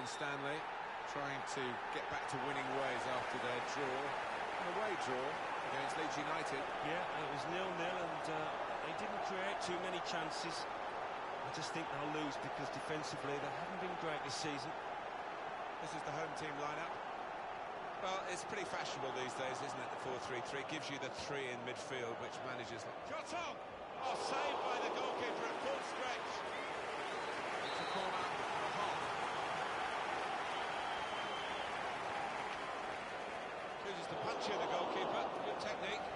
Morgan Stanley, trying to get back to winning ways after their draw, an away draw against Leeds United. Yeah, it was 0-0 and they didn't create too many chances. I just think they'll lose because defensively they haven't been great this season. This is the home team lineup. Well, it's pretty fashionable these days, isn't it, the 4-3-3? Gives you the three in midfield, which manages... Shot on! Oh, saved by the goalkeeper at full stretch. It's a corner for Hall. Chooses to punch in the goalkeeper. Good technique.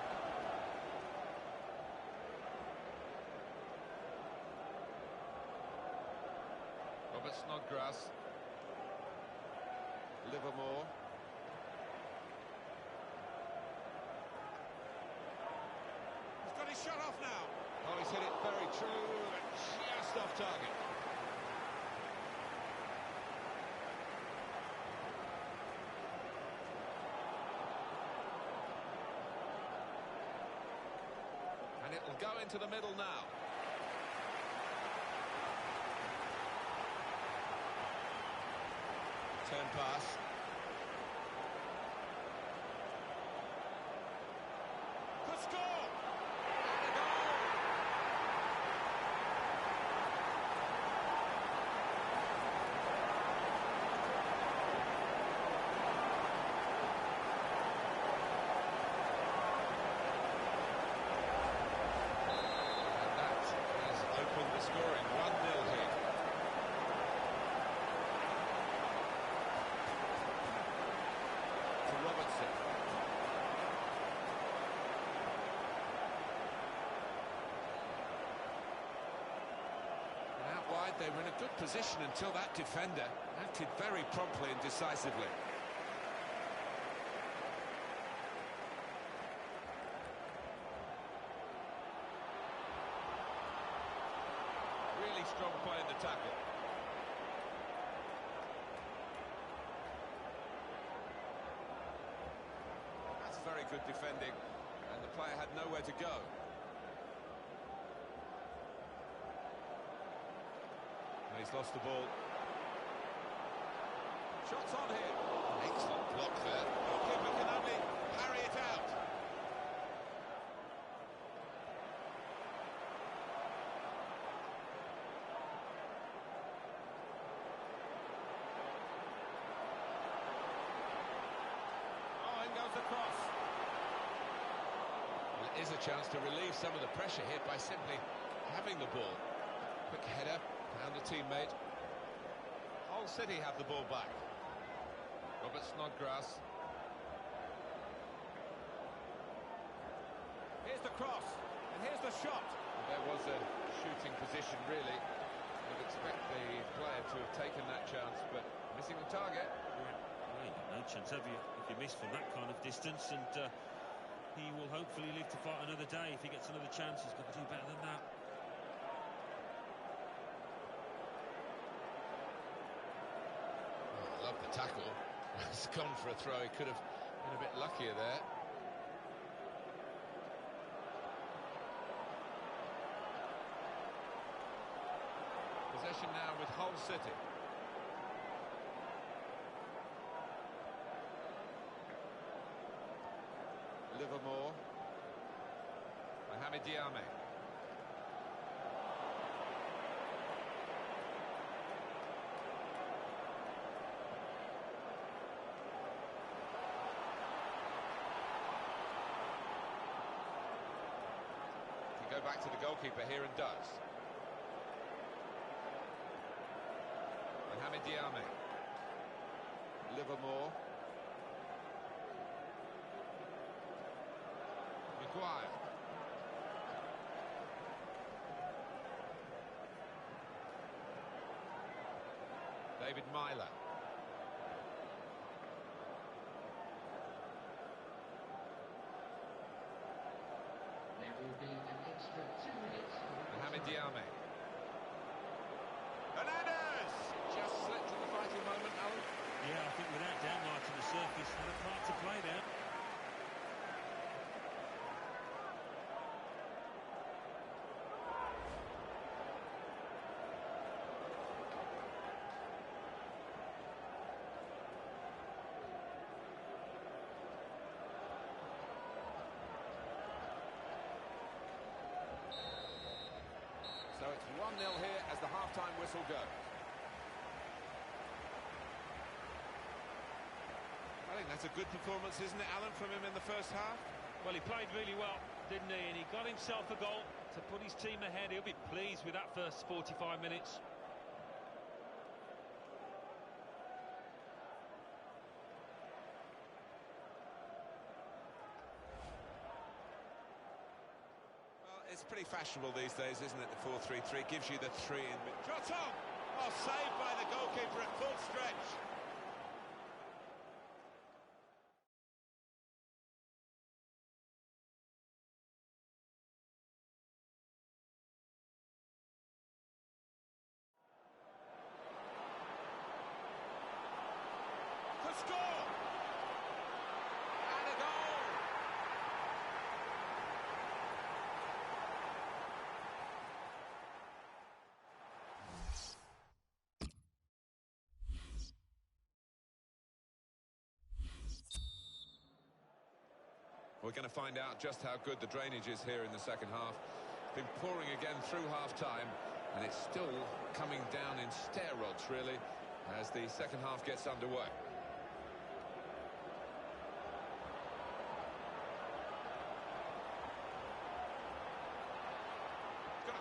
Robert Snodgrass. Livermore. He's got his shot off now. Oh, he's hit it very true and just off target. And it'll go into the middle now. Turn pass. Could score! And a goal! And that has opened the scoring. 1-0 here. They were in a good position until that defender acted very promptly and decisively. Really strong play in the tackle. That's very good defending, and the player had nowhere to go. He's lost the ball. Shots on here. Excellent block there. Goalkeeper can only parry it out. Oh, in goes the cross. Well, it is a chance to relieve some of the pressure here by simply having the ball. Quick header. And a teammate. Hull City have the ball back. Robert Snodgrass. Here's the cross, and here's the shot. There was a shooting position, really. You'd expect the player to have taken that chance, but missing the target. Well, you've got no chance, have you, if you miss from that kind of distance, and he will hopefully live to fight another day. If he gets another chance, he's got to do better than that. Love the tackle. It's gone for a throw. He could have been a bit luckier there. Possession now with Hull City. Livermore. Mohamed Diame. Go back to the goalkeeper here and does. Mohamed Diame. Livermore. Maguire. David Myler. Mohamed Diame. Hernandez! Just slipped in the fighting moment, Alan. Yeah, I think without doubt, Martin, the surface had a part to play there. whistle goes. I think that's a good performance, isn't it, Alan, from him in the first half? Well, he played really well, didn't he? And he got himself a goal to put his team ahead. He'll be pleased with that first 45 minutes. Well, it's pretty fashionable these days, isn't it, the 4-3-3? Gives you the 3 in mid. Shot on! Oh, saved by the goalkeeper at full stretch. Score! And a goal! We're going to find out just how good the drainage is here in the second half. It's been pouring again through half-time, and it's still coming down in stair rods, really, as the second half gets underway.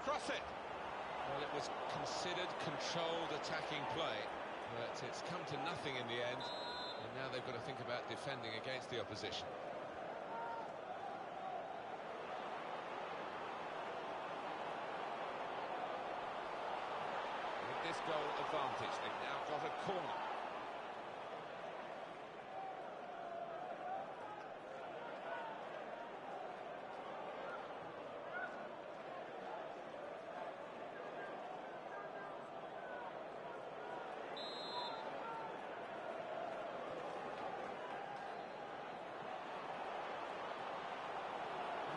Cross it. Well, it was considered controlled attacking play, but it's come to nothing in the end, and now they've got to think about defending against the opposition. With this goal advantage, they've now got a corner.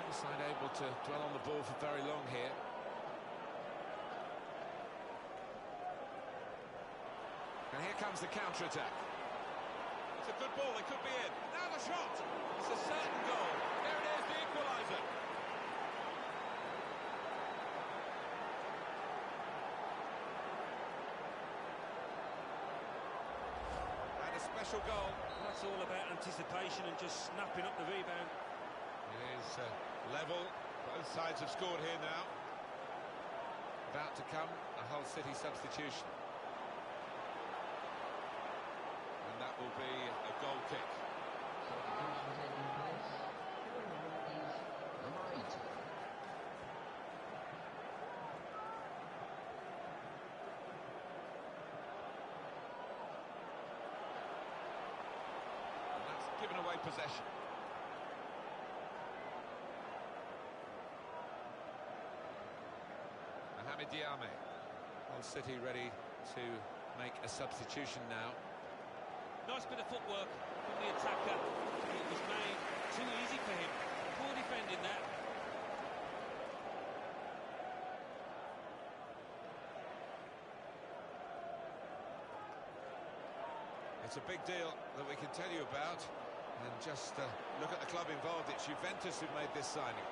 Side able to dwell on the ball for very long here. And here comes the counter-attack. It's a good ball, they could be in. Now the shot! It's a certain goal. There it is, the equaliser. And a special goal. That's all about anticipation and just snapping up the rebound. It is level. Both sides have scored here now. About to come a Hull City substitution. And that will be a goal kick. And that's given away possession. Hull City ready to make a substitution now. Nice bit of footwork from the attacker. It was made too easy for him. Poor defending that. It's a big deal that we can tell you about. And just look at the club involved. It's Juventus who made this signing.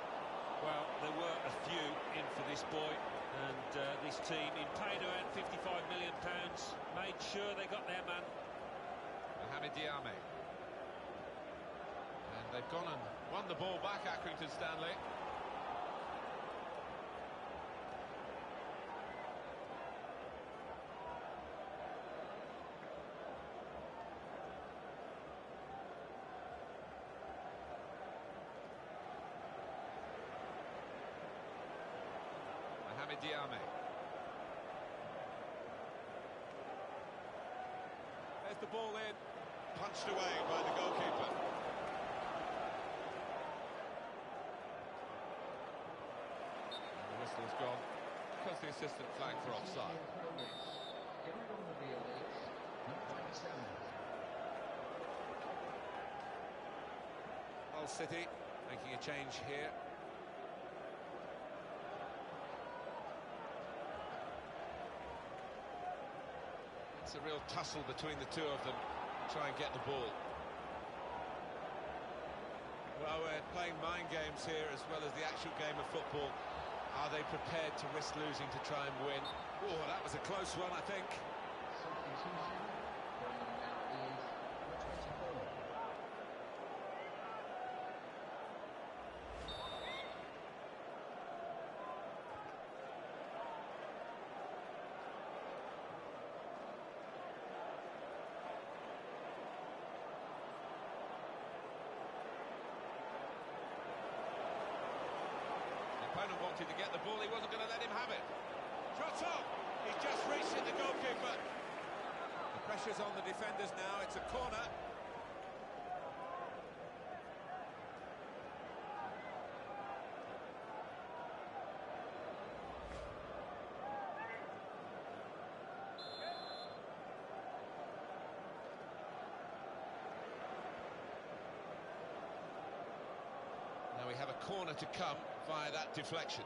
Well, there were a few in for this boy, and this team, in paying around £55 million, made sure they got their man. Mohamed Diame. And they've gone and won the ball back, Accrington Stanley. Mohamed Diame. There's the ball in, punched away by the goalkeeper. And the whistle has gone because the assistant flagged for offside. Hull City making a change here. It's a real tussle between the two of them to try and get the ball. Well, we're playing mind games here as well as the actual game of football. Are they prepared to risk losing to try and win? Oh, that was a close one, I think. Opponent wanted to get the ball, he wasn't going to let him have it. Shot on! He's just reached it, the goalkeeper. The pressure's on the defenders now, it's a corner. Now we have a corner to come via that deflection.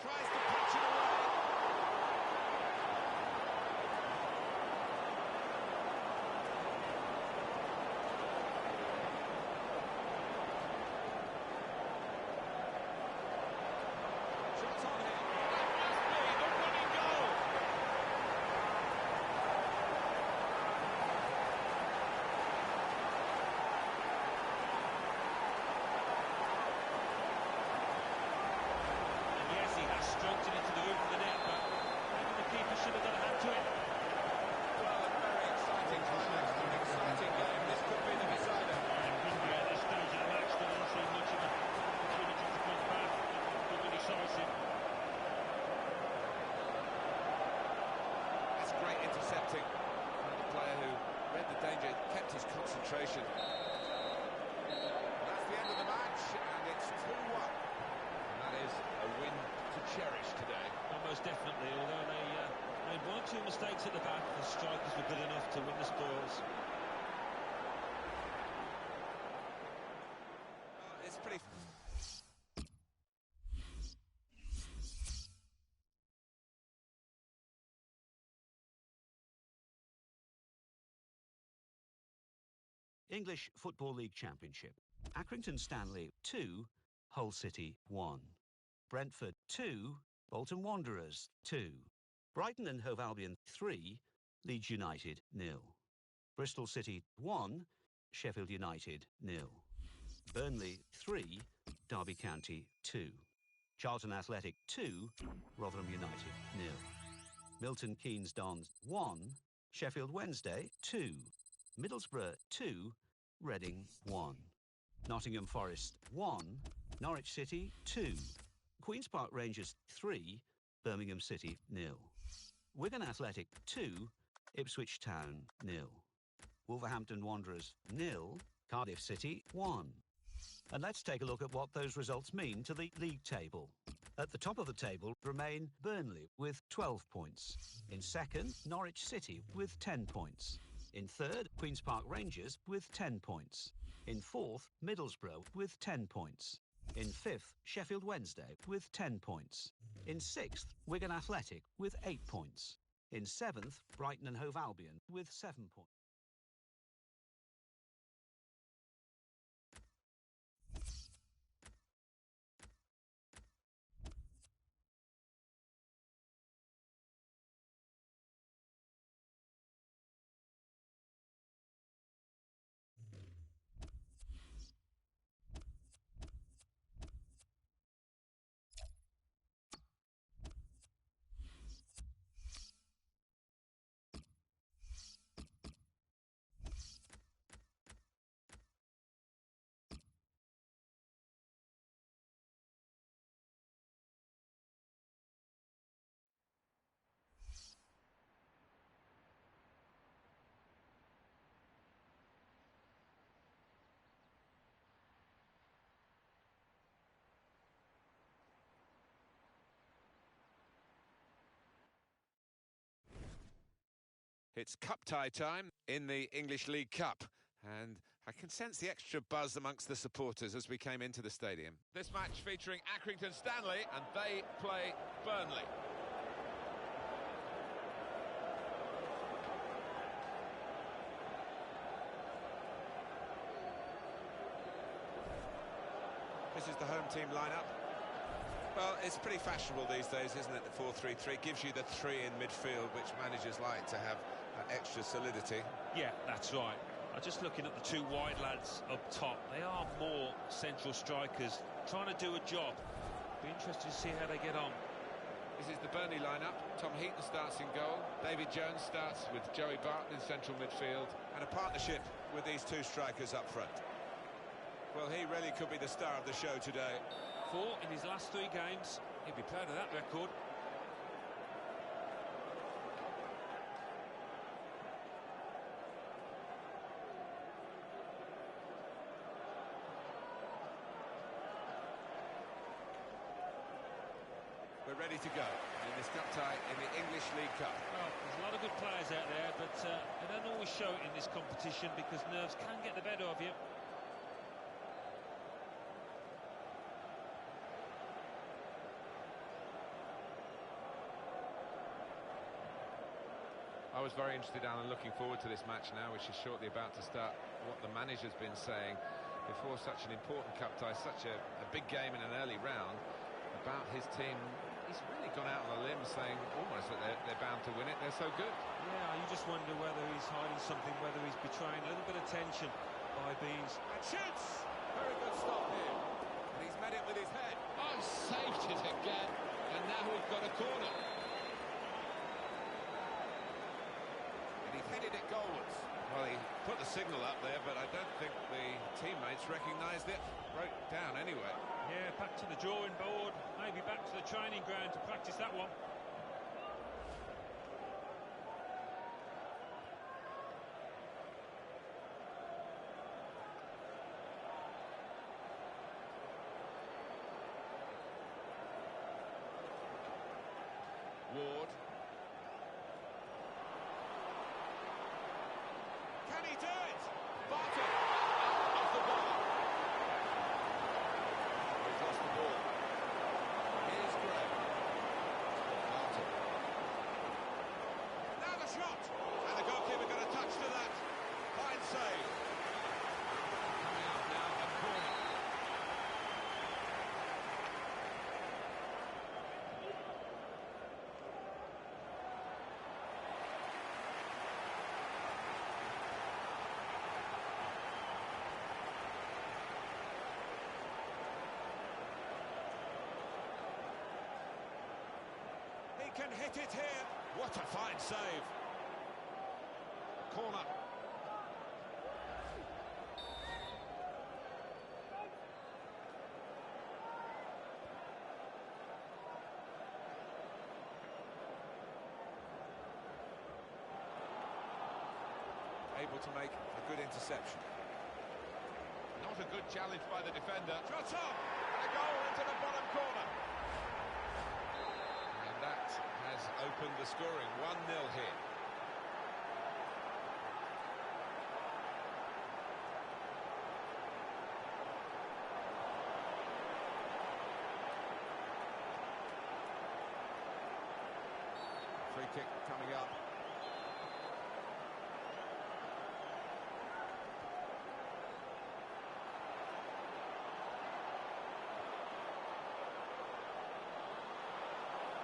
Tries to punch it away. Shots on here. That must be the winning goal. And yes, he has stroked it into the roof of the net, but maybe the keeper should have got a hand to it. Well, a very exciting climax to an exciting game. This could be the decider. And Grimby at this stage of the match doesn't see much of an opportunity to come back. Could be decisive. That's great intercepting. And the player who read the danger kept his concentration. That's the end of the match, and it's 2-1. And that is a win to cherish today. Almost definitely, although they made one or two mistakes at the back, the strikers were good enough to win the spoils. It's pretty... English Football League Championship. Accrington Stanley 2, Hull City 1. Brentford 2, Bolton Wanderers 2. Brighton and Hove Albion 3, Leeds United 0. Bristol City 1, Sheffield United 0. Burnley 3, Derby County 2. Charlton Athletic 2, Rotherham United 0. Milton Keynes Dons 1, Sheffield Wednesday 2. Middlesbrough 2, Reading 1. Nottingham Forest 1, Norwich City 2. Queen's Park Rangers 3, Birmingham City 0. Wigan Athletic 2, Ipswich Town 0. Wolverhampton Wanderers 0, Cardiff City 1. And let's take a look at what those results mean to the league table. At the top of the table remain Burnley with 12 points. In second, Norwich City with 10 points. In third, Queen's Park Rangers with 10 points. In fourth, Middlesbrough with 10 points. In fifth, Sheffield Wednesday with 10 points. In sixth, Wigan Athletic with 8 points. In seventh, Brighton and Hove Albion with 7 points. It's cup tie time in the English League Cup, and I can sense the extra buzz amongst the supporters as we came into the stadium. This match featuring Accrington Stanley, and they play Burnley. This is the home team lineup. Well, it's pretty fashionable these days, isn't it? The 4-3-3 gives you the three in midfield, which managers like to have that extra solidity. Yeah, that's right. Just looking at the two wide lads up top, they are more central strikers, trying to do a job. Be interested to see how they get on. This is the Burnley lineup. Tom Heaton starts in goal. David Jones starts with Joey Barton in central midfield. And a partnership with these two strikers up front. Well, he really could be the star of the show today. 4 in his last 3 games. He'd be proud of that record. We're ready to go in this cup tie in the English League Cup. Well, there's a lot of good players out there, but they don't always show it in this competition because nerves can get the better of you. I was very interested, Alan, looking forward to this match now, which is shortly about to start. What the manager's been saying before such an important cup tie, such a big game in an early round, about his team. He's really gone out on a limb saying almost that they're bound to win it. They're so good. Yeah, you just wonder whether he's hiding something, whether he's betraying a little bit of tension by being... And shoots! Very good stop here. And he's met it with his head. Oh, saved it again. And now we've got a corner. And he headed it goalwards. Well, he put the signal up there, but I don't think the teammates recognised it. Broke down anyway. Yeah, back to the drawing board, maybe back to the training ground to practice that one. Ward. Can he do it? Barton! Off the ball. He's lost the ball. Here's Gray. Barton. Now the shot! And the goalkeeper got a touch to that. Fine save. Coming out now, a corner. He can hit it here. What a fine save. Corner. Able to make a good interception. Not a good challenge by the defender. Shot on! And a goal into the bottom corner. And that has opened the scoring. 1-0 here. Free kick coming up.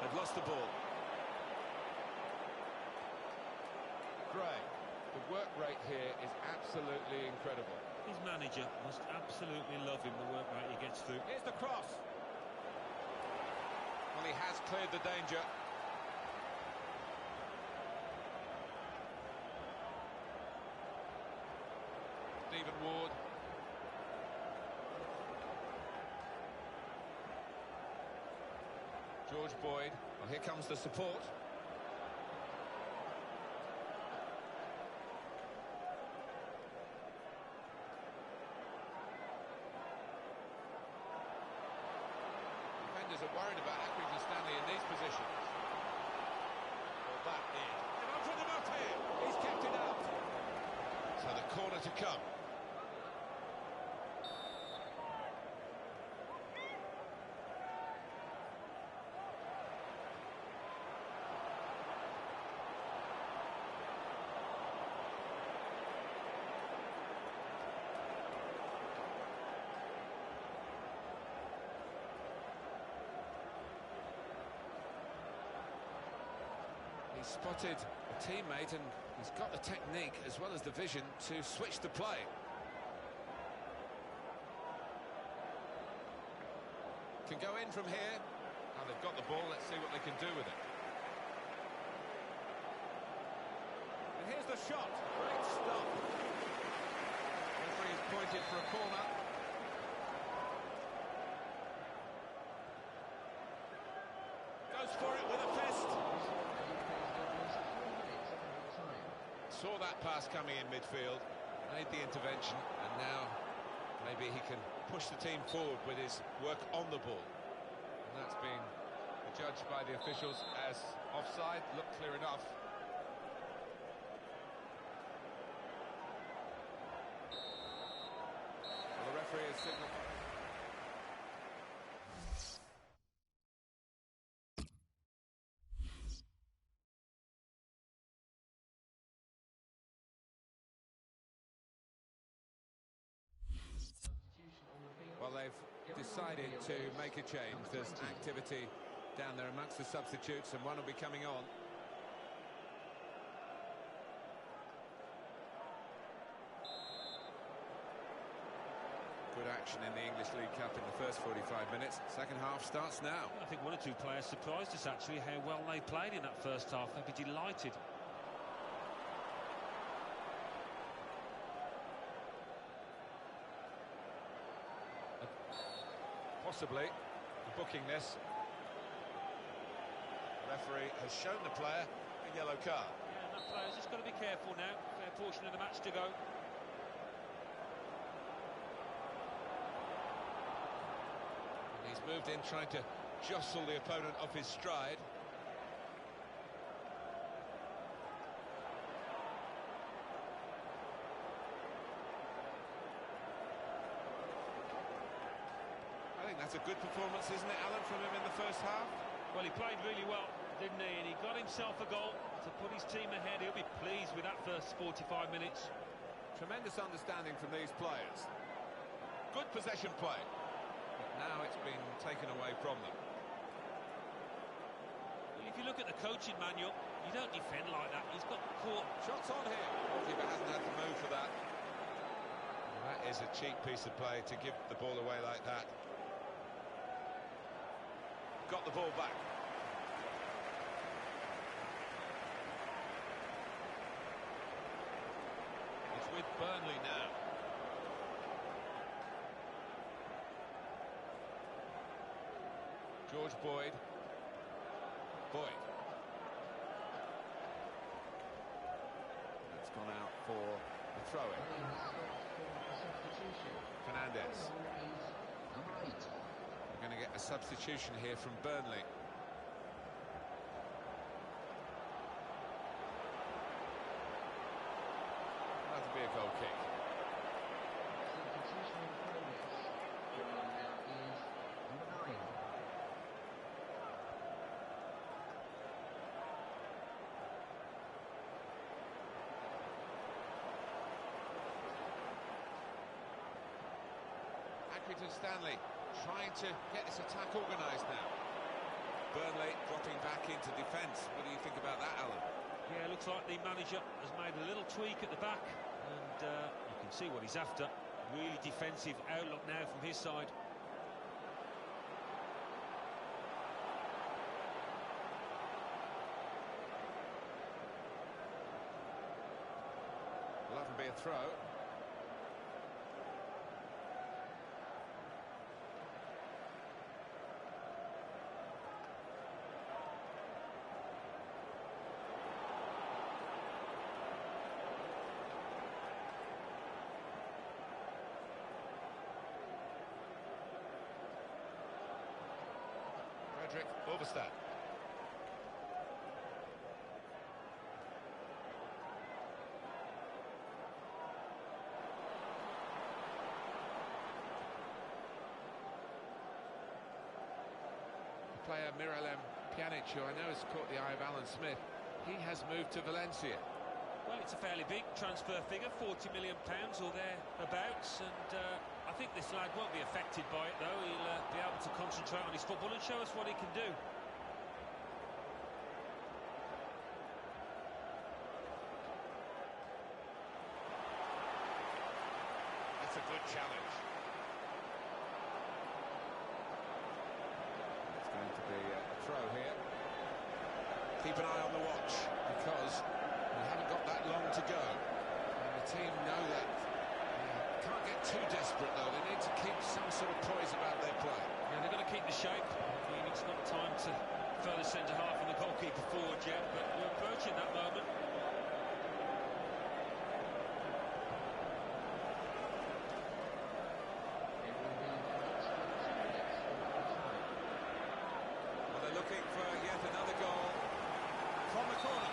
They've lost the ball. Gray. The work rate here is absolutely incredible. His manager must absolutely love him, the work rate he gets through. Here's the cross. Well, he has cleared the danger. Stephen Ward. George Boyd. Well, here comes the support. Defenders are worried about Accrington Stanley in these positions. Well, that in. And on from the box here. He's kept it out. So the corner to come. spotted a teammate, and he's got the technique as well as the vision to switch the play. Can go in from here. Now they've got the ball, let's see what they can do with it. And here's the shot. Great stop. Referee is pointed for a corner. Goes for it with a fist. Saw that pass coming in midfield, made the intervention, and now maybe he can push the team forward with his work on the ball. And that's been judged by the officials as offside. Looked clear enough. Well, the referee has signalled. Well, they've decided to make a change. There's activity down there amongst the substitutes, and one will be coming on. Good action in the English League Cup in the first 45 minutes. Second half starts now. I think one or two players surprised us, actually, how well they played in that first half. They'd be delighted. Possibly booking this. The referee has shown the player a yellow card. Yeah, that player's just got to be careful now. Fair portion of the match to go. And he's moved in, trying to jostle the opponent off his stride. I think that's a good performance, isn't it, Alan, from him in the first half? Well, he played really well, didn't he? And he got himself a goal to put his team ahead. He'll be pleased with that first 45 minutes. Tremendous understanding from these players. Good possession play. But now it's been taken away from them. Well, if you look at the coaching manual, you don't defend like that. He's got caught. Shots on here. Goalkeeper hasn't had to move for that. And that is a cheap piece of play to give the ball away like that. Got the ball back. It's with Burnley now. George Boyd. Boyd. That's gone out for a throw-in. Fernandez. We're going to get a substitution here from Burnley. That'll be a goal kick. Accrington Stanley trying to get this attack organised now. Burnley dropping back into defence. What do you think about that, Alan? Yeah, looks like the manager has made a little tweak at the back, and you can see what he's after. Really defensive outlook now from his side. Will often be a throw. Overstep. Player Miralem Pjanic, who I know has caught the eye of Alan Smith, he has moved to Valencia. Well, it's a fairly big transfer figure, £40 million or thereabouts, and I think this lad won't be affected by it, though. He'll be able to concentrate on his football and show us what he can do. challenge. It's going to be a throw here. Keep an eye on the watch, because we haven't got that long to go. And the team know that. Can't get too desperate, though. They need to keep some sort of poise about their play. Yeah, they've got to keep the shape. I mean, it's not time to throw the centre-half and the goalkeeper forward yet, but we're approaching that moment. Well, they're looking for yet another goal from the corner.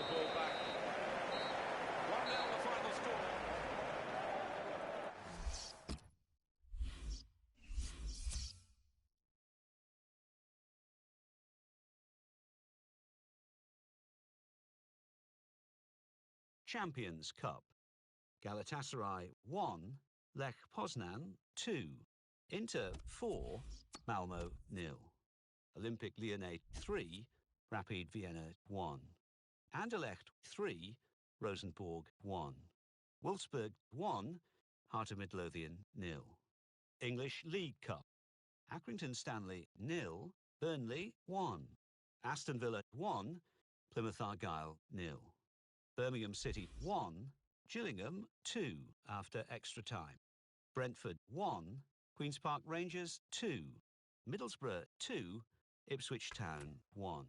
Ball back. 1-0 the final score. Champions Cup. Galatasaray 1, Lech Poznan 2, Inter 4, Malmo 0, Olympic Lyonnais 3, Rapid Vienna 1, Anderlecht 3, Rosenborg 1, Wolfsburg 1, Heart of Midlothian 0. English League Cup. Accrington Stanley 0, Burnley 1, Aston Villa 1, Plymouth Argyle 0, Birmingham City 1, Gillingham 2 after extra time, Brentford 1, Queen's Park Rangers 2, Middlesbrough 2, Ipswich Town 1.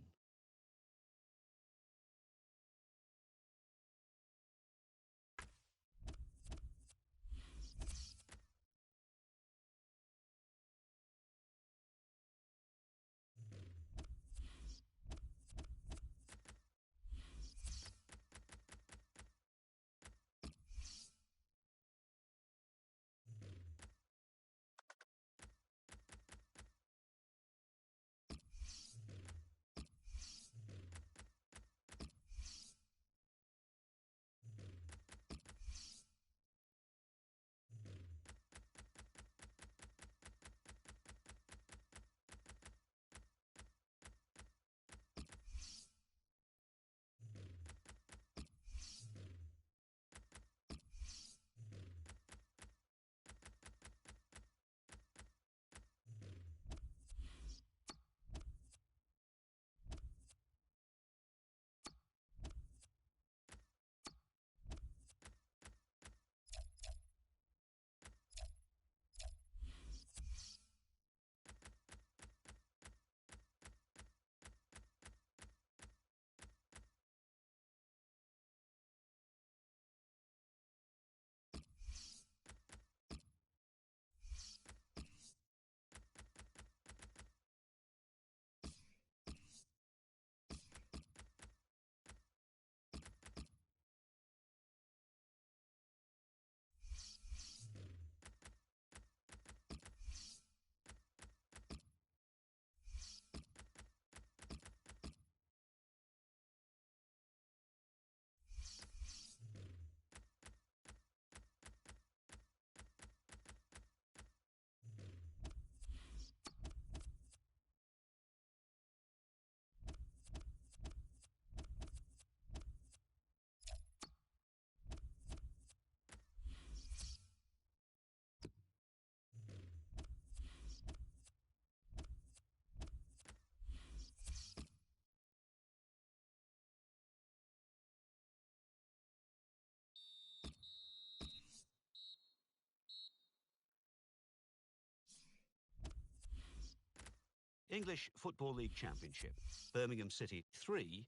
English Football League Championship. Birmingham City 3,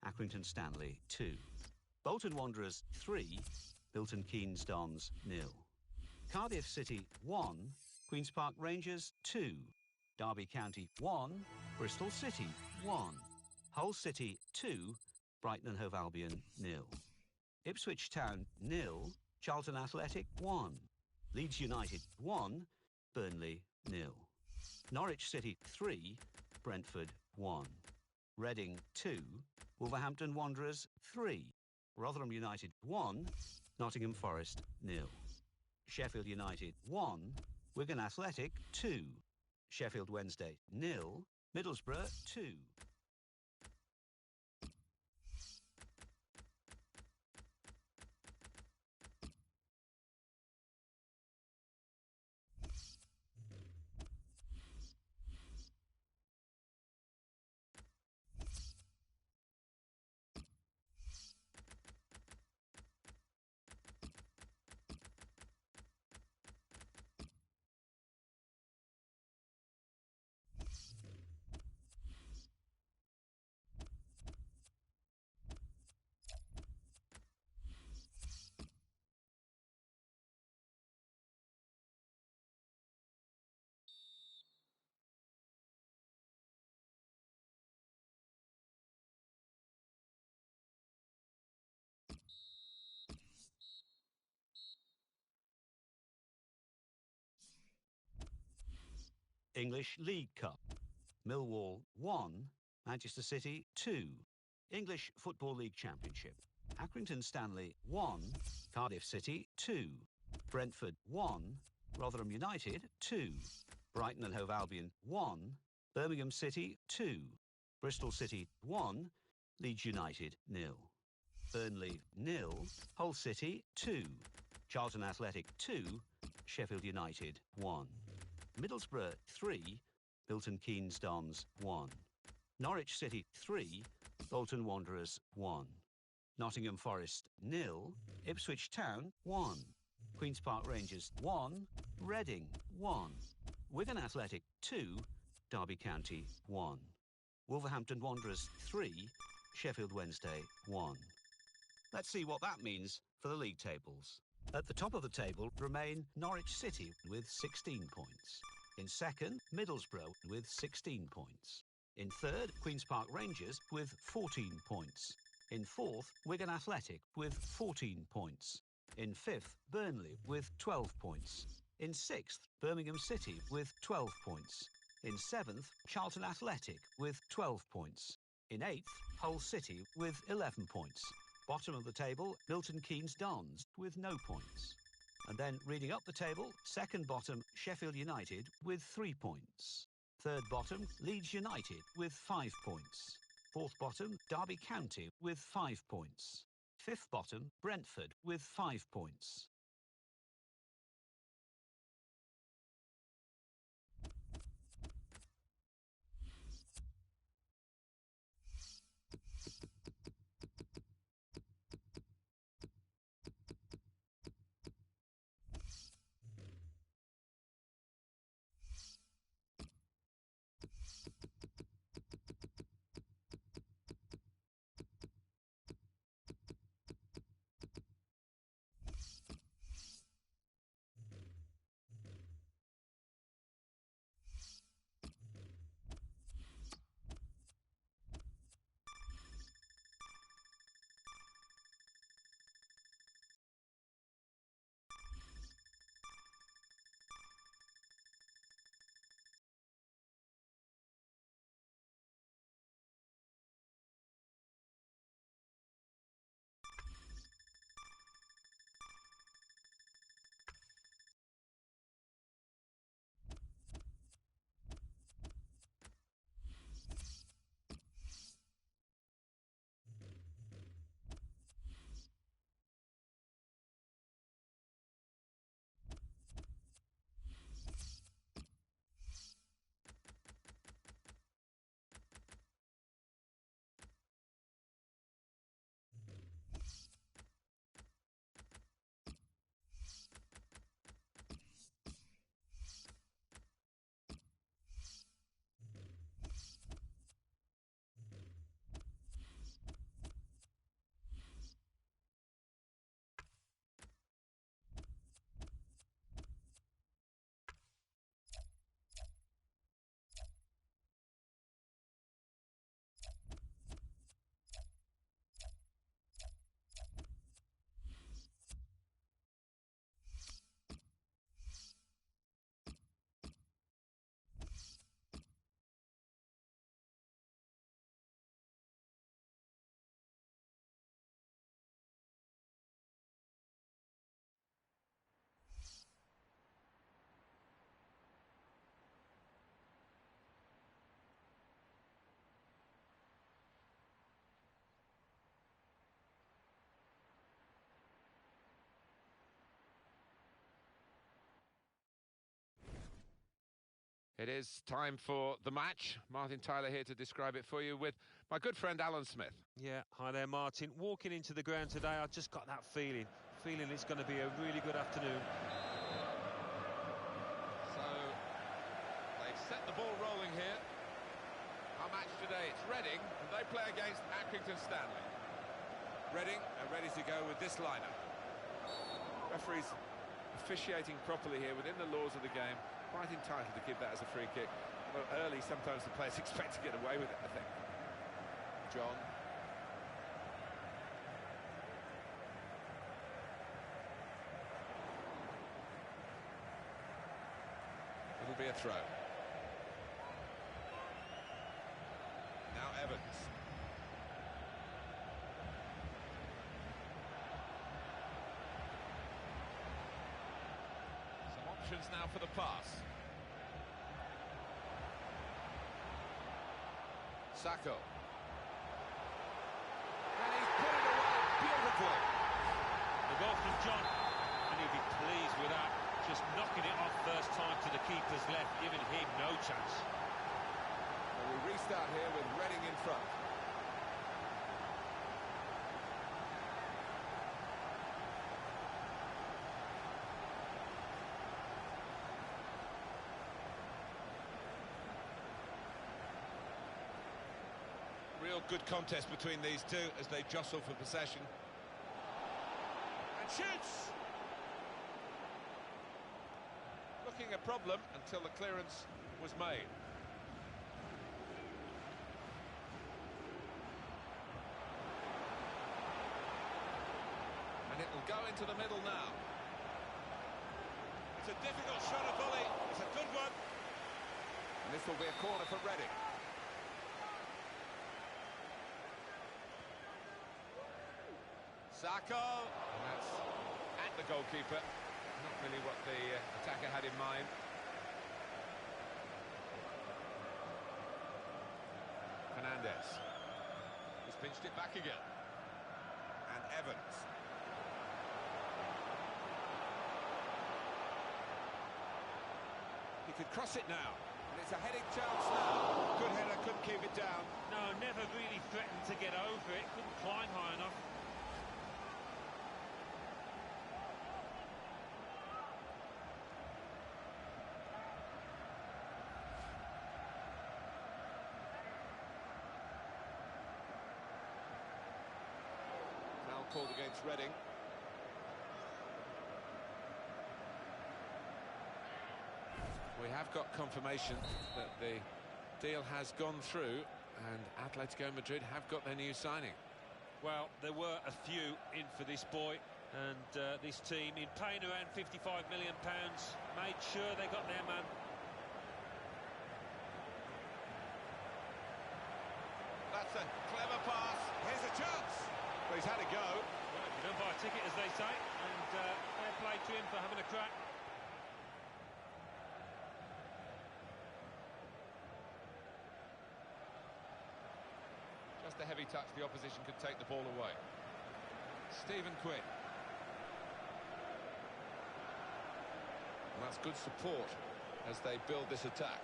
Accrington Stanley 2. Bolton Wanderers 3, Milton Keynes Dons 0. Cardiff City 1, Queen's Park Rangers 2. Derby County 1, Bristol City 1. Hull City 2, Brighton and Hove Albion 0. Ipswich Town 0, Charlton Athletic 1. Leeds United 1, Burnley 0. Norwich City 3, Brentford 1. Reading 2, Wolverhampton Wanderers 3. Rotherham United 1, Nottingham Forest 0. Sheffield United 1, Wigan Athletic 2. Sheffield Wednesday 0. Middlesbrough 2. English League Cup. Millwall 1. Manchester City 2. English Football League Championship. Accrington Stanley 1. Cardiff City 2. Brentford 1. Rotherham United 2. Brighton and Hove Albion 1. Birmingham City 2. Bristol City 1. Leeds United 0. Burnley 0. Hull City 2. Charlton Athletic 2. Sheffield United 1. Middlesbrough 3. Milton Keynes Dons 1. Norwich City 3. Bolton Wanderers 1. Nottingham Forest 0. Ipswich Town 1. Queen's Park Rangers 1. Reading 1. Wigan Athletic 2. Derby County 1. Wolverhampton Wanderers 3. Sheffield Wednesday 1. Let's see what that means for the league tables. At the top of the table remain Norwich City with 16 points. In second, Middlesbrough with 16 points. In third, Queen's Park Rangers with 14 points. In fourth, Wigan Athletic with 14 points. In fifth, Burnley with 12 points. In sixth, Birmingham City with 12 points. In seventh, Charlton Athletic with 12 points. In eighth, Hull City with 11 points. Bottom of the table, Milton Keynes Dons with no points. And then reading up the table, second bottom, Sheffield United with 3 points. Third bottom, Leeds United with 5 points. Fourth bottom, Derby County with 5 points. Fifth bottom, Brentford with 5 points. It is time for the match. Martin Tyler here to describe it for you with my good friend Alan Smith. Yeah, hi there, Martin. Walking into the ground today, I just got that feeling it's going to be a really good afternoon. So, they've set the ball rolling here. Our match today, it's Reading, and they play against Accrington Stanley. Reading are ready to go with this lineup. Referees officiating properly here within the laws of the game. Quite entitled to give that as a free kick. Well, early, sometimes the players expect to get away with it, I think. John. It'll be a throw. Now Evans. Some options now for the pass. Sacco. And he's put it away beautifully. The goal from John, and he'll be pleased with that. Just knocking it off first time to the keeper's left, giving him no chance. Well, we restart here with Reading in front. Real good contest between these two as they jostle for possession. And shoots! Looking a problem until the clearance was made. And it will go into the middle now. It's a difficult shot, a volley. It's a good one. And this will be a corner for Reading. Sacco, and that's at the goalkeeper. Not really what the attacker had in mind. Fernandez. He's pinched it back again. And Evans. He could cross it now. And it's a heading chance now. Good header, couldn't keep it down. No, never really threatened to get over it. Couldn't climb high enough. Called against Reading. We have got confirmation that the deal has gone through and Atletico Madrid have got their new signing. Well, there were a few in for this boy, and this team, in paying around £55 million, made sure they got their man. That's a clever pass. Here's a chance. Well, he's had a go. Well, you don't buy a ticket, as they say, and fair play to him for having a crack. Just a heavy touch, the opposition could take the ball away. Stephen Quinn. And that's good support as they build this attack.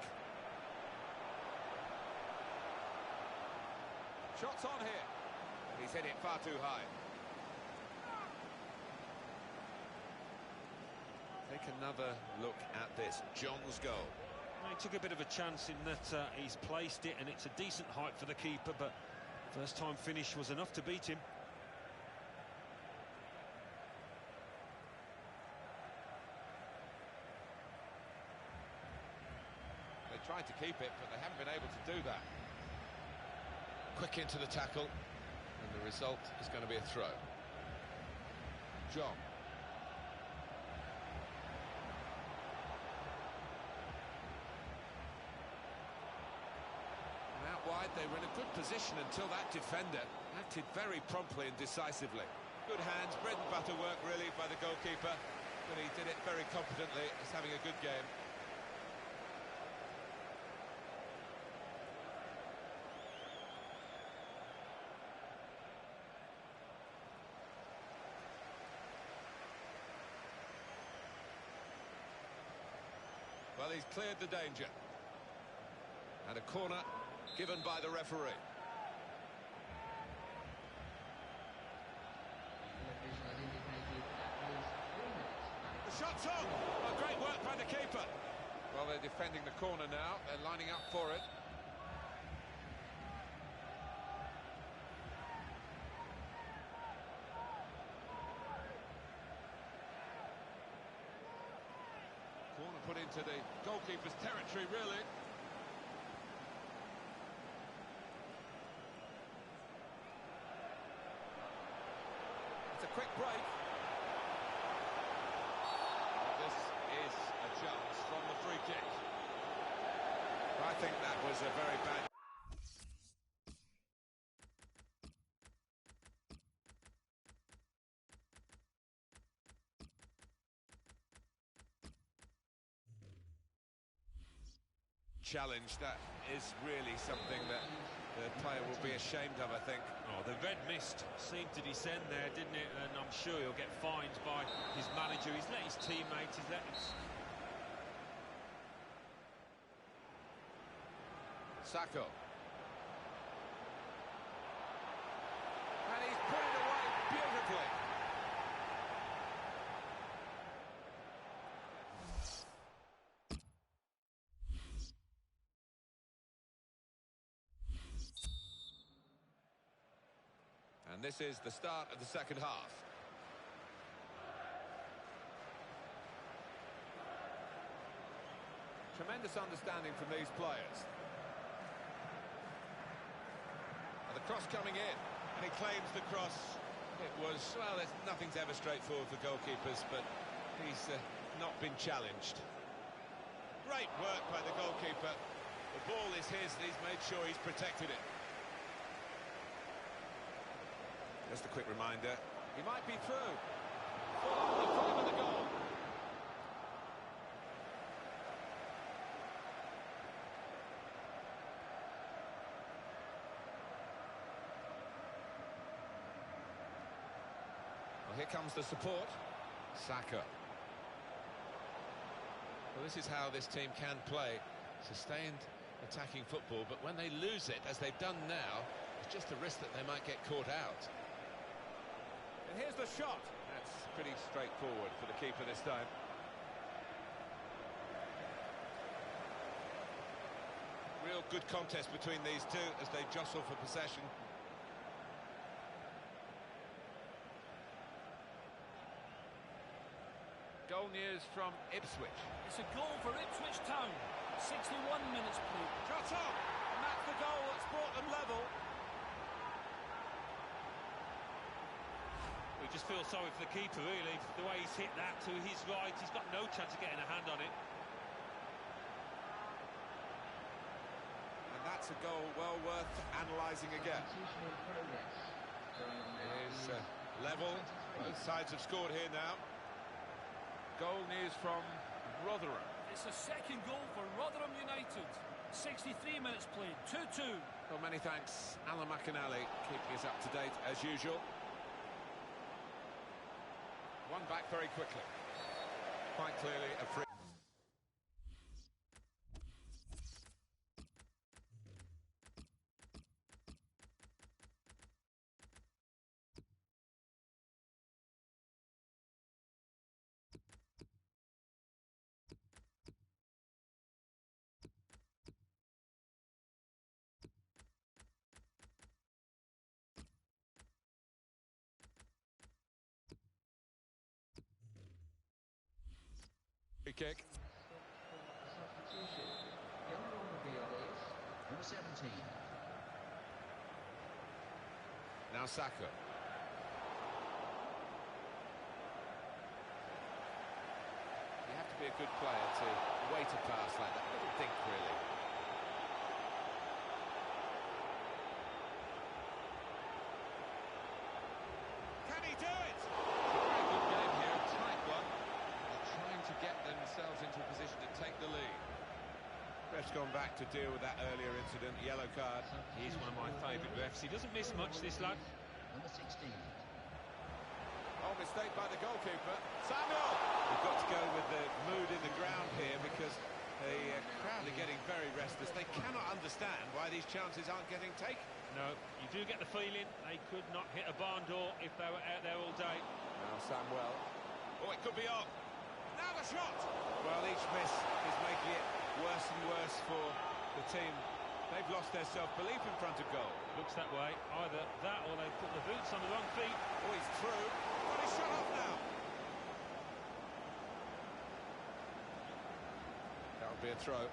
Shots on here. He's hit it far too high. Take another look at this. John's goal. Well, he took a bit of a chance in that he's placed it, and it's a decent height for the keeper, but first time finish was enough to beat him. They tried to keep it, but they haven't been able to do that. Quick into the tackle. And the result is going to be a throw. John. And out wide, they were in a good position until that defender acted very promptly and decisively. Good hands, bread and butter work really by the goalkeeper, but he did it very competently. He's having a good game. Well, he's cleared the danger. And a corner given by the referee. The shot's on! Oh, great work by the keeper. Well, they're defending the corner now. They're lining up for it. Corner put into the goalkeeper's territory, really. It's a quick break. This is a chance from the free kick. I think that was a very bad... challenge. That is really something that the player will be ashamed of, I think. Oh, the red mist seemed to descend there, didn't it? And I'm sure he'll get fined by his manager. He's let his teammates, he's let his... Sacco. And he's put it away beautifully. And this is the start of the second half. Tremendous understanding from these players. And the cross coming in. And he claims the cross. It was, well, nothing's ever straightforward for goalkeepers, but he's not been challenged. Great work by the goalkeeper. The ball is his, and he's made sure he's protected it. Just a quick reminder, he might be through. Full in front of the goal. Well, here comes the support. Saka. Well, this is how this team can play. Sustained attacking football, but when they lose it, as they've done now, it's just a risk that they might get caught out. And here's the shot. That's pretty straightforward for the keeper this time. Real good contest between these two as they jostle for possession. Goal news from Ipswich. It's a goal for Ipswich Town. 61 minutes played. Shot on! And that's the goal that's brought them level. We just feel sorry for the keeper, really. The way he's hit that to his right, he's got no chance of getting a hand on it. And that's a goal well worth analysing again. It is level. Both sides have scored here now. Goal news from Rotherham. It's a second goal for Rotherham United. 63 minutes played, 2-2. Well, many thanks, Alan McInally, keeping us up to date as usual. One back very quickly. Quite clearly a free. Free kick. Substitution. The only one on the field is number 17. Now Saka. You have to be a good player to wait a pass like that. Little think, really. Can he do it? Very good game here, a tight one. They're trying to get themselves into a position to take the lead. Ref's gone back to deal with that earlier incident, yellow card. He's one of my favourite refs. He doesn't miss much, this lad. Number 16. Oh, mistake by the goalkeeper. Samuel! We've got to go with the mood in the ground here because the crowd are getting very restless. They cannot understand understand why these chances aren't getting taken. No, you do get the feeling they could not hit a barn door if they were out there all day. Now Samuel. Oh, it could be on. Now the shot! Well, each miss is making it worse and worse for the team. They've lost their self-belief in front of goal. Looks that way. Either that or they put the boots on the wrong feet. Oh, he's through. But he's shut off now. That'll be a throw.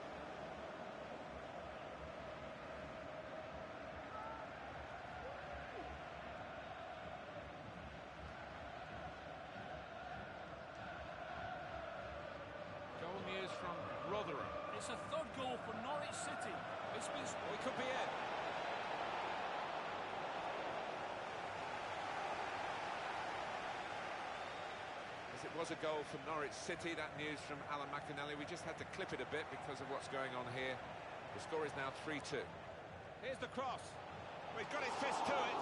Goal news from Rotherham. It's a third goal for Norwich City. It's been... Oh, it could be in. As it was a goal for Norwich City, that news from Alan McAnally. We just had to clip it a bit because of what's going on here. The score is now 3-2. Here's the cross. Well, he's got his fist to it.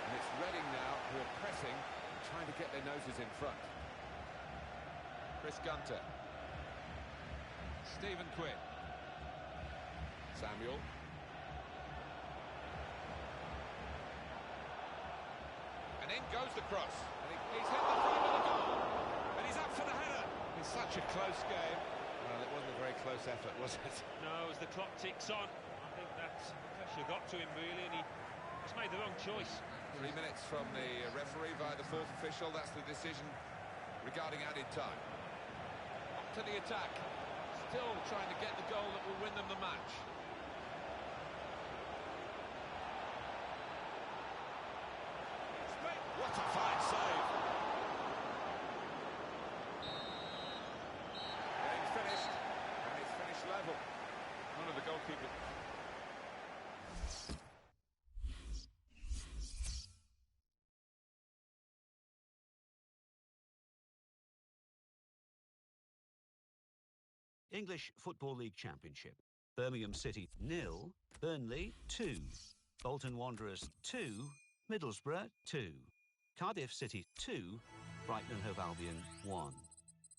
And it's Reading now who are pressing, trying to get their noses in front. Chris Gunter. Stephen Quinn. Samuel. And in goes the cross. And he's hit the front of the goal. And he's up for the header. It's such a close game. Well, it wasn't a very close effort, was it? No, as the clock ticks on, I think that pressure got to him really, and he just made the wrong choice. 3 minutes from the referee via the fourth official. That's the decision regarding added time. Up to the attack. Still trying to get the goal that will win them the match. What a fine save. Game finished, and it's finished level. One of the goalkeepers. English Football League Championship. Birmingham City 0, Burnley 2, Bolton Wanderers 2, Middlesbrough 2, Cardiff City 2, Brighton and Hove Albion 1,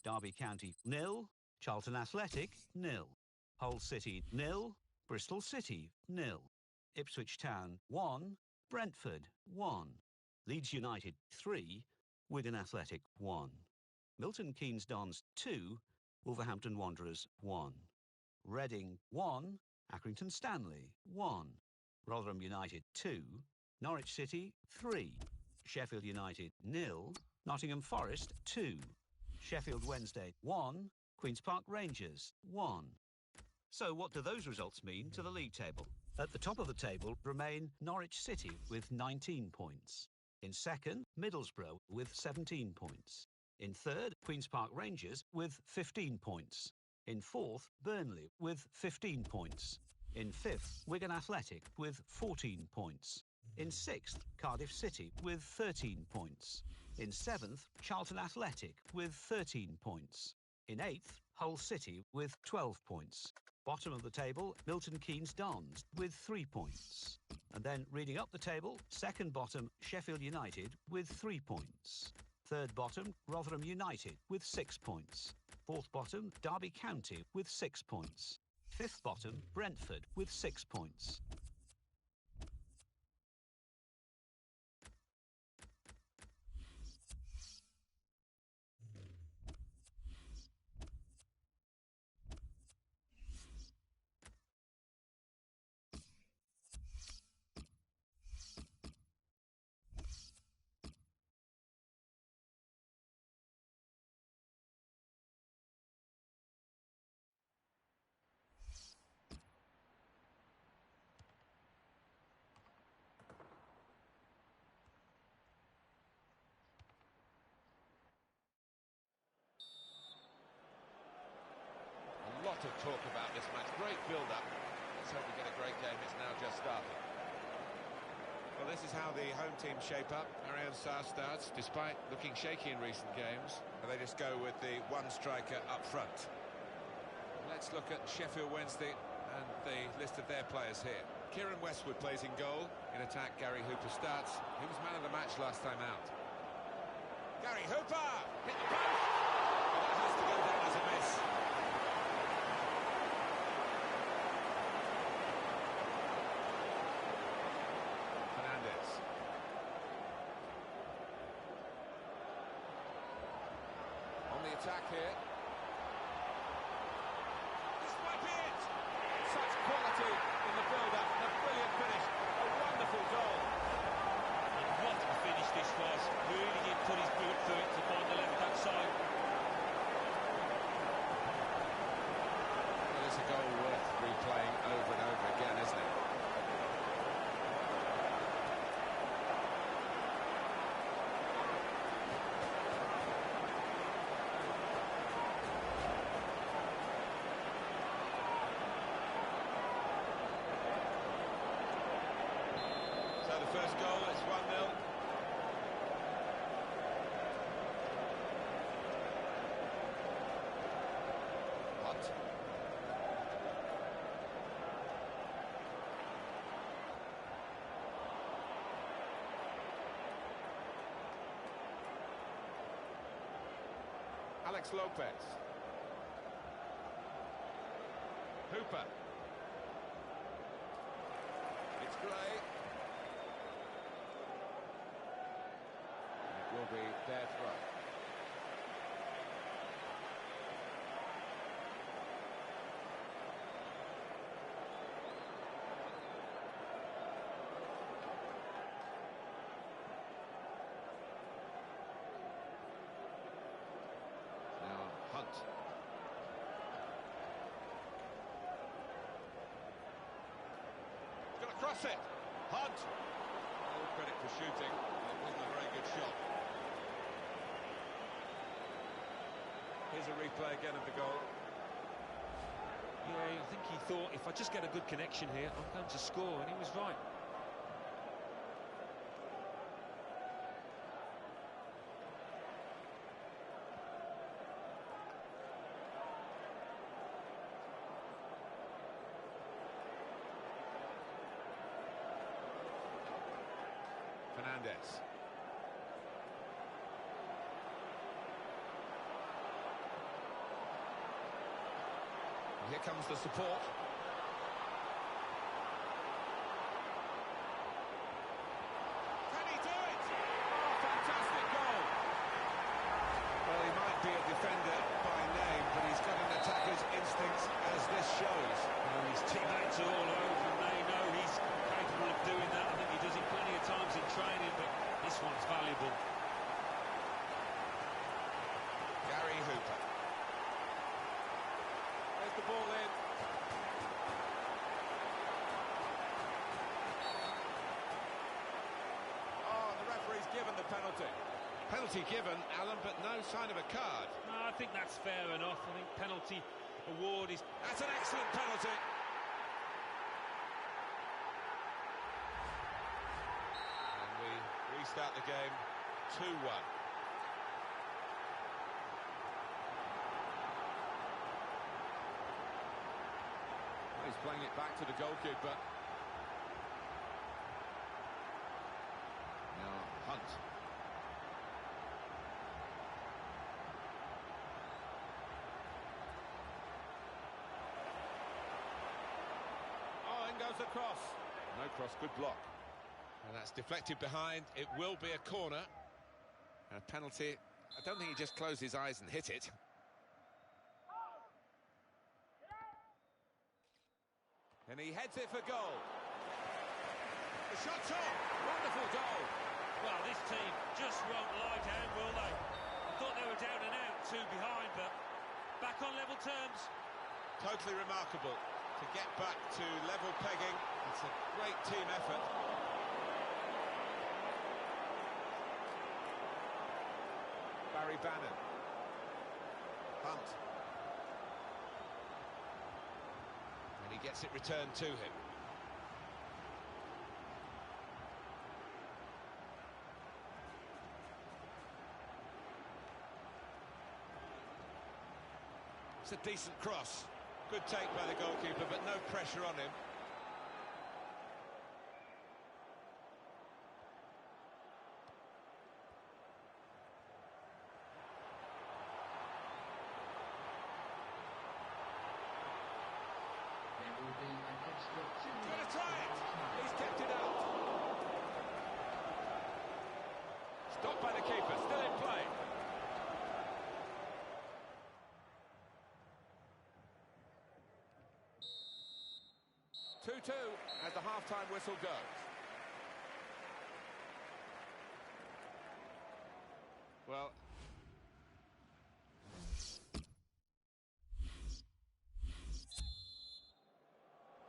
Derby County 0, Charlton Athletic 0, Hull City 0, Bristol City 0, Ipswich Town 1, Brentford 1, Leeds United 3, Wigan Athletic 1, Milton Keynes Dons 2, Wolverhampton Wanderers 1, Reading 1, Accrington Stanley 1, Rotherham United 2, Norwich City 3, Sheffield United 0, Nottingham Forest 2, Sheffield Wednesday 1, Queen's Park Rangers 1. So what do those results mean to the league table? At the top of the table remain Norwich City with 19 points. In second, Middlesbrough with 17 points. In third, Queen's Park Rangers with 15 points. In fourth, Burnley with 15 points. In fifth, Wigan Athletic with 14 points. In sixth, Cardiff City with 13 points. In seventh, Charlton Athletic with 13 points. In eighth, Hull City with 12 points. Bottom of the table, Milton Keynes Dons with 3 points. And then reading up the table, second bottom, Sheffield United with 3 points. Third bottom, Rotherham United with 6 points. Fourth bottom, Derby County with 6 points. Fifth bottom, Brentford with 6 points. A lot of talk about this match. Great build-up. Let's hope we get a great game. It's now just started. Well, this is how the home team shape up. Ariane Sarr starts, despite looking shaky in recent games. They just go with the one striker up front. Let's look at Sheffield Wednesday and the list of their players here. Kieran Westwood plays in goal. In attack, Gary Hooper starts. He was man of the match last time out. Gary Hooper! Hit the post! Well, that has to go down as a miss. Fernandes. On the attack here. This might be it! Such quality in the build-up, and a brilliant finish. A wonderful goal. And what a finish this was. Really did put his boot through it to find the left-hand side. Well, it's a goal worth replaying over and over again, isn't it? So the first goal, it's 1-0. Hunt. Alex Lopez. Hooper. It's Gray. It will be their throw. Now Hunt. He's going to cross it. Hunt. All credit for shooting. It wasn't a very good shot. Here's a replay again of the goal. Yeah, I think he thought, if I just get a good connection here, I'm going to score, and he was right. Fernandes. Here comes the support. Can he do it? Oh, fantastic goal. Well, he might be a defender by name, but he's got an attacker's instincts, as this shows. Well, his teammates are all over him. They know he's capable of doing that. I think he does it plenty of times in training, but this one's valuable. Gary Hooper. There's the ball in. Oh, the referee's given the penalty. Penalty given, Alan, but no sign of a card. No, I think that's fair enough. I think penalty award is... That's an excellent penalty. And we restart the game 2-1. He's playing it back to the goalkeeper. Now Hunt. Oh, in goes the cross. No cross, good block. And that's deflected behind. It will be a corner. And a penalty. I don't think he just closed his eyes and hit it. And he heads it for goal. The shot's on. Wonderful goal. Well, this team just won't lie down, will they? I thought they were down and out, 2 behind, but back on level terms. Totally remarkable to get back to level pegging. It's a great team effort. Barry Bannon. Hunt. And he gets it returned to him. It's a decent cross. Good take by the goalkeeper, but no pressure on him. There will be an extra 2 Gonna minutes. try it! He's kept it out. Stopped by the keeper, still in play. Two-two as the half-time whistle goes. Well,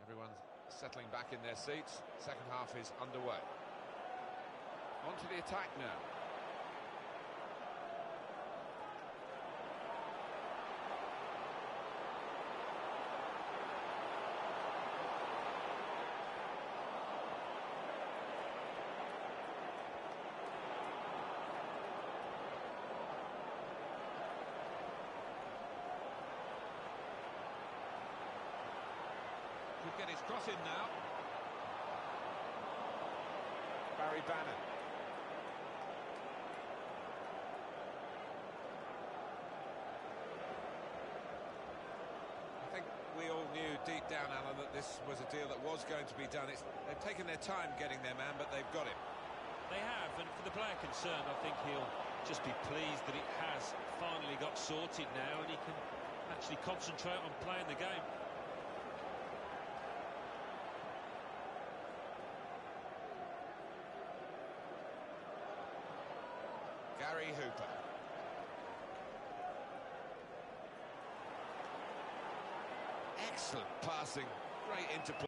everyone's settling back in their seats. Second half is underway. On to the attack now. Could get his cross in now. Barry Bannon. I think we all knew deep down, Alan, that this was a deal that was going to be done. They've taken their time getting their man, but they've got him. They have, and for the player concerned, I think he'll just be pleased that it has finally got sorted now, and he can actually concentrate on playing the game. Gary Hooper. Excellent passing, great interplay.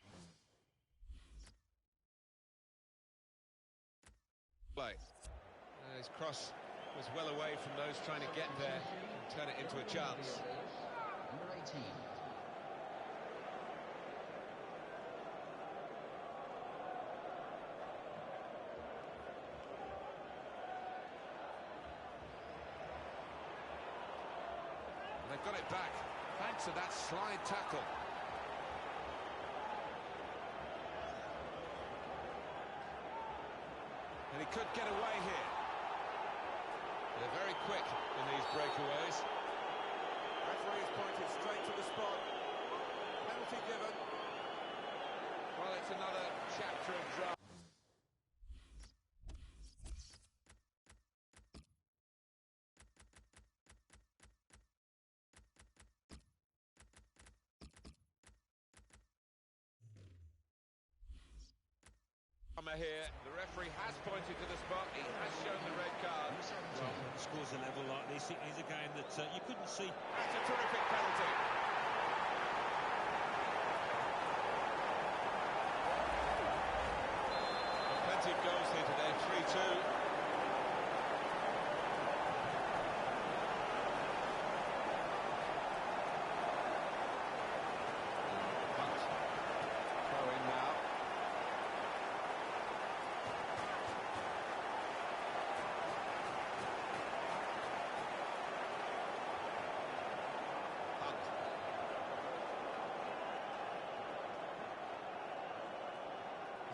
His cross was well away from those trying to get there and turn it into a chance. Number 18. They've got it back, thanks to that slide tackle. And he could get away here. They're very quick in these breakaways. Referee has pointed straight to the spot. Penalty given. Well, it's another chapter of drama. Here, the referee has pointed to the spot. He has shown the red card. Well, scores a level like this, it is a game that you couldn't see. That's a terrific penalty. Plenty of goals here today, 3-2.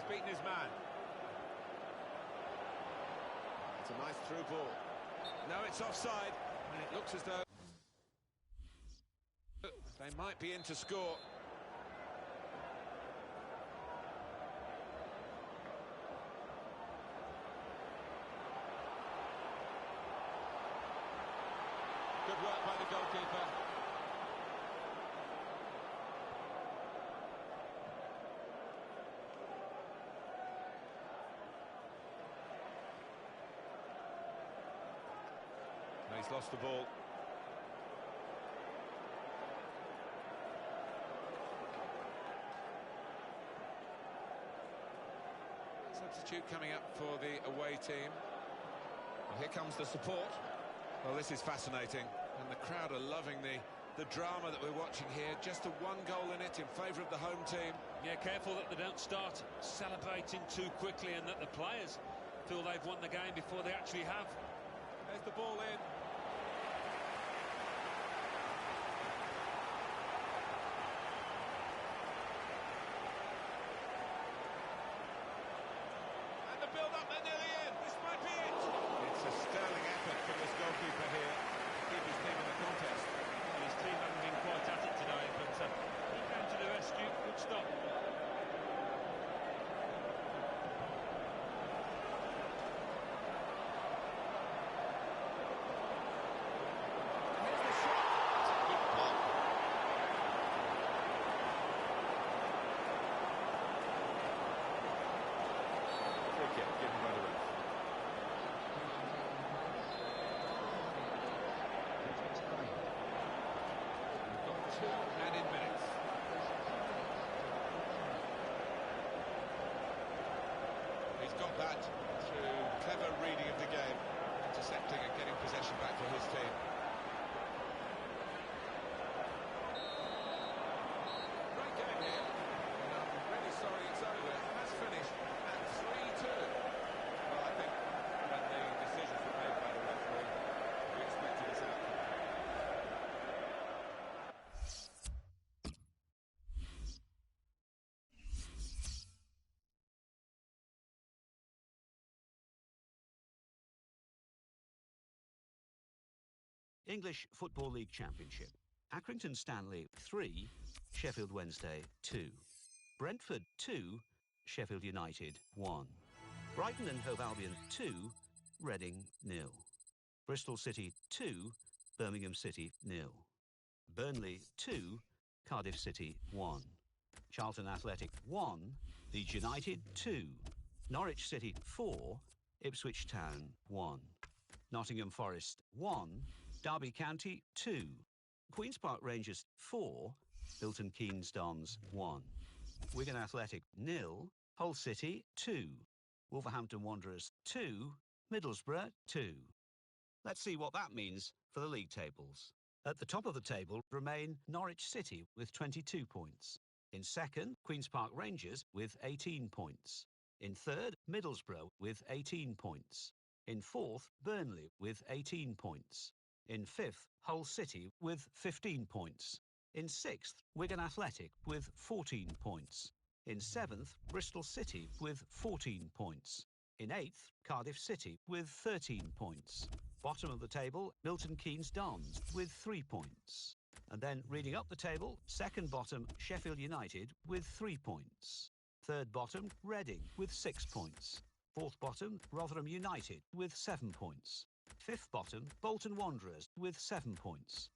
Beaten his man. It's a nice through ball. No, it's offside, and it looks as though they might be in to score. Good work by the goalkeeper. He's lost the ball. Substitute coming up for the away team. Well, here comes the support. Well, this is fascinating, and the crowd are loving the drama that we're watching here. Just the one goal in it in favour of the home team. Yeah, careful that they don't start celebrating too quickly and that the players feel they've won the game before they actually have. There's the ball in. build up, they're nearly in. This might be it. It's a sterling effort from this goalkeeper here to keep his team in the contest. Well, his team haven't been quite at it today, but he came to the rescue. Good stop. Got that through clever reading of the game, intercepting and getting possession back for his team. Great game here, and I'm really sorry it's over. It has finished at 3-2. Well, I think when the decisions were made by the referee, we expected this outcome. English Football League Championship. Accrington Stanley 3, Sheffield Wednesday 2. Brentford 2, Sheffield United 1. Brighton and Hove Albion 2, Reading 0. Bristol City 2, Birmingham City 0. Burnley 2, Cardiff City 1. Charlton Athletic 1, Leeds United 2. Norwich City 4, Ipswich Town 1. Nottingham Forest 1, Derby County 2, Queen's Park Rangers 4, Milton Keynes Dons 1, Wigan Athletic 0, Hull City 2, Wolverhampton Wanderers 2, Middlesbrough 2. Let's see what that means for the league tables. At the top of the table remain Norwich City with 22 points. In second, Queen's Park Rangers with 18 points. In third, Middlesbrough with 18 points. In fourth, Burnley with 18 points. In fifth, Hull City with 15 points. In sixth, Wigan Athletic with 14 points. In seventh, Bristol City with 14 points. In eighth, Cardiff City with 13 points. Bottom of the table, Milton Keynes Dons with 3 points. And then reading up the table, second bottom, Sheffield United with 3 points. Third bottom, Reading with 6 points. Fourth bottom, Rotherham United with 7 points. Fifth bottom, Bolton Wanderers with 7 points.